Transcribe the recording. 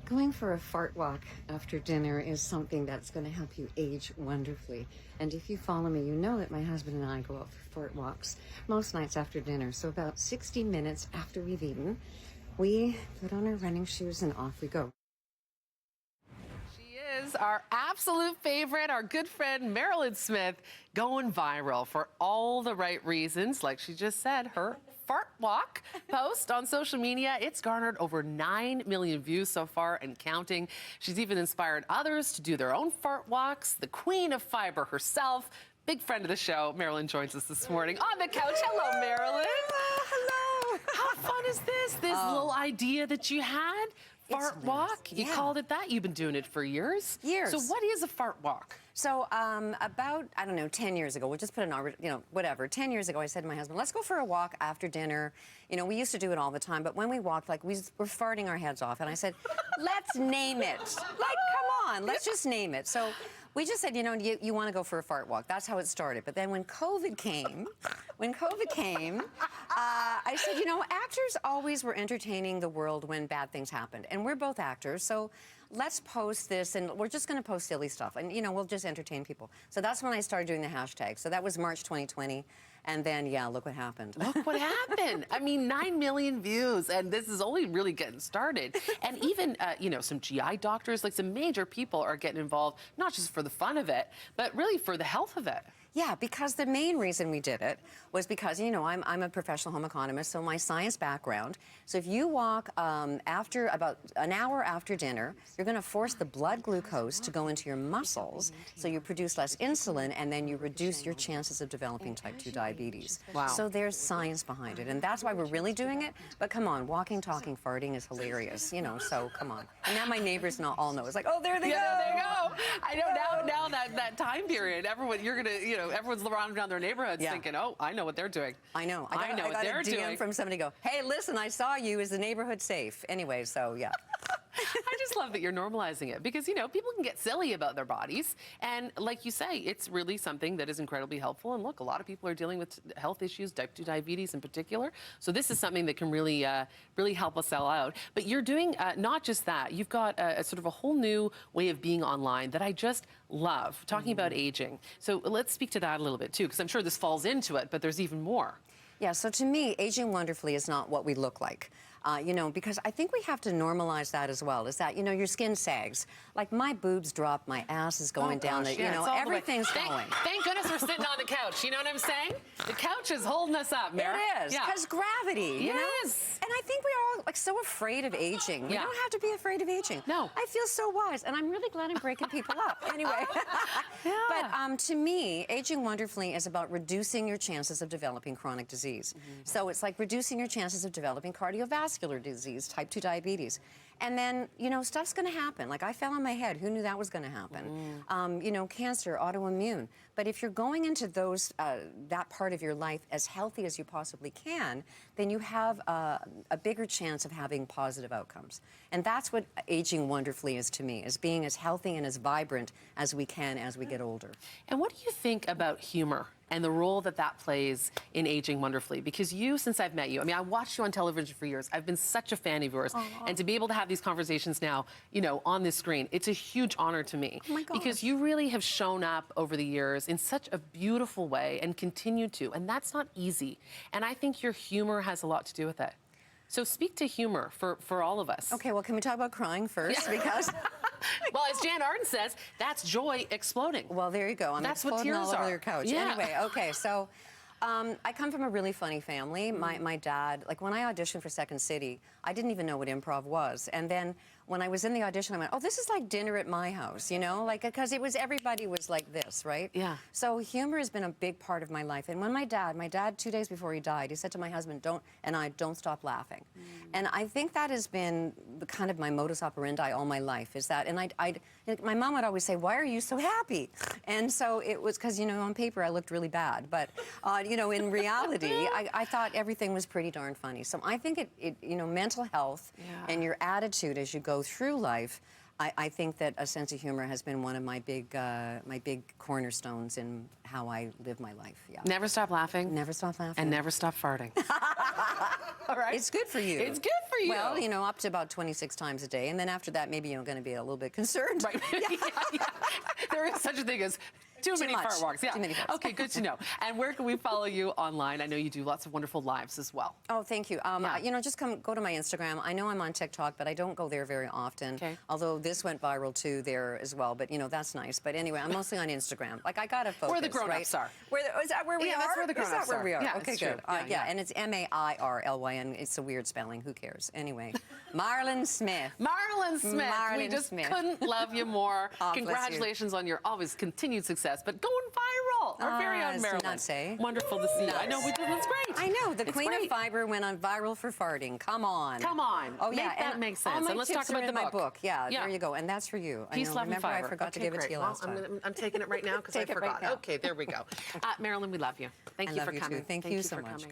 Going for a fart walk after dinner is something that's going to help you age wonderfully. And if you follow me, you know that my husband and I go out for fart walks most nights after dinner. So about 60 minutes after we've eaten, we put on our running shoes and off we go. She is our absolute favorite, our good friend Marilyn Smith, going viral for all the right reasons. Like she just said, her fart walk post on social media, it's garnered over 9 million views so far and counting. She's even inspired others to do their own fart walks. The queen of fiber herself, big friend of the show, Marilyn joins us this morning on the couch. Hello, Marilyn. Hello. How fun is this little idea that you had? Fart walk? You called it that? You've been doing it for years? Years. So what is a fart walk? So about, I don't know, 10 years ago, we'll just put whatever, 10 years ago, I said to my husband, let's go for a walk after dinner. You know, we used to do it all the time, but when we walked, like, we were farting our heads off. And I said, let's name it. Like, come on, let's just name it. So we just said, you know, you want to go for a fart walk. That's how it started. But then when COVID came, I said, you know, actors always were entertaining the world when bad things happened. And we're both actors, so let's post this, and we're just going to post silly stuff. And, you know, we'll just entertain people. So that's when I started doing the hashtag. So that was March 2020. And then, yeah, look what happened. Look what happened. I mean, 9 million views, and this is only really getting started. And even, you know, some GI doctors, like some major people are getting involved, not just for the fun of it, but really for the health of it. Yeah, because the main reason we did it was because, you know, I'm a professional home economist, so my science background. So if you walk after about an hour after dinner, you're going to force the blood glucose to go into your muscles, so you produce less insulin, and then you reduce your chances of developing type 2 diabetes. Wow. So there's science behind it, and that's why we're really doing it. But come on, walking, talking, farting is hilarious, you know, so come on. And now my neighbors all know. It's like, oh, there they go. There you go. I know now that time period, everyone, you're going to, you know, everyone's running down their neighborhoods thinking, oh, I know what they're doing. I know. I know what they're doing. I got a DM from somebody go, hey, listen, I saw you. Is the neighborhood safe? Anyway, so yeah. I just love that you're normalizing it because, you know, people can get silly about their bodies. And like you say, it's really something that is incredibly helpful. And look, a lot of people are dealing with health issues, type 2 diabetes in particular. So this is something that can really, really help us sell out. But you're doing not just that. You've got a sort of a whole new way of being online that I just love, talking about aging. So let's speak to that a little bit, too, because I'm sure this falls into it, but there's even more. Yeah, so to me, aging wonderfully is not what we look like. You know, because I think we have to normalize that as well, is that, you know, your skin sags. Like, my boobs drop, my ass is going down, gosh, you know, everything's going. Thank goodness we're sitting on the couch, you know what I'm saying? The couch is holding us up, Mary. It is, because gravity, you know? Yes. And I think we're all, like, so afraid of aging. We don't have to be afraid of aging. No. I feel so wise, and I'm really glad I'm breaking people up. Anyway. But to me, aging wonderfully is about reducing your chances of developing chronic disease. So it's like reducing your chances of developing cardiovascular disease, type 2 diabetes. And then, you know, stuff's going to happen. Like, I fell on my head. Who knew that was going to happen? You know, cancer, autoimmune. But if you're going into those, that part of your life as healthy as you possibly can, then you have a bigger chance of having positive outcomes. And that's what aging wonderfully is to me, is being as healthy and as vibrant as we can as we get older. And what do you think about humor and the role that that plays in aging wonderfully? Because you, since I've met you, I mean, I watched you on television for years. I've been such a fan of yours. And to be able to have these conversations now, you know, on this screen, it's a huge honor to me. Oh my gosh. Because you really have shown up over the years in such a beautiful way and continue to. And that's not easy. And I think your humor has a lot to do with it. So speak to humor for all of us. Okay, well, can we talk about crying first? Because... Well, as Jan Arden says, that's joy exploding. Well, there you go. I'm that's what exploding tears all are. over your couch. Yeah. Anyway, okay, so I come from a really funny family. My dad, like, when I auditioned for Second City, I didn't even know what improv was. And then when I was in the audition, I went, oh, this is like dinner at my house, you know? Like, because everybody was like this, right? Yeah. So humor has been a big part of my life. And when my dad, 2 days before he died, he said to my husband, don't stop laughing. And I think that has been kind of my modus operandi all my life, is that, and my mom would always say, why are you so happy? And so it was because, you know, on paper I looked really bad, but, you know, in reality, I thought everything was pretty darn funny. So I think you know, mental health and your attitude as you go through life I think that a sense of humor has been one of my big cornerstones in how I live my life. Yeah. Never stop laughing. Never stop laughing. And never stop farting. All right. It's good for you. It's good for you. Well, you know, up to about 26 times a day, and then after that, maybe you're going to be a little bit concerned. Right. Yeah. There is such a thing as too many much. fart walks. Yeah. Too many farts. Okay, good to know. And where can we follow you online? I know you do lots of wonderful lives as well. Oh, thank you. Yeah. You know, just go to my Instagram. I know I'm on TikTok, but I don't go there very often. Okay. Although this went viral too there as well, but you know that's nice. But anyway, I'm mostly on Instagram. Like I gotta focus. Where the grown-ups right? are. Is that where we Yeah, are? that's where the Is that grown-ups where we are. are? Yeah, okay, it's good. true. Yeah, yeah. And it's Mairlyn. It's a weird spelling. Who cares? Anyway, Mairlyn Smith. Marilyn Smith, we Marilyn just Smith. couldn't love you more. Oh, bless you. Congratulations on your always continued success, but going viral. Our very own it's Marilyn. not say. Wonderful to see you. I know we did. That's great. I know. The It's Queen great. of Fiber went on viral for farting. Come on. Come on. Oh yeah, Make that make sense. All my And let's tips talk are about in the my book. Yeah, Yeah. there you go. And that's for you. Peace, I know. love, and Remember, fiber. I forgot to Okay, give it to great. you Well, last time. I'm taking it right now because I Take it right forgot. now. Okay, there we go. Marilyn, we love you. Thank I you love for you coming. too. Thank you so for much. coming. Good.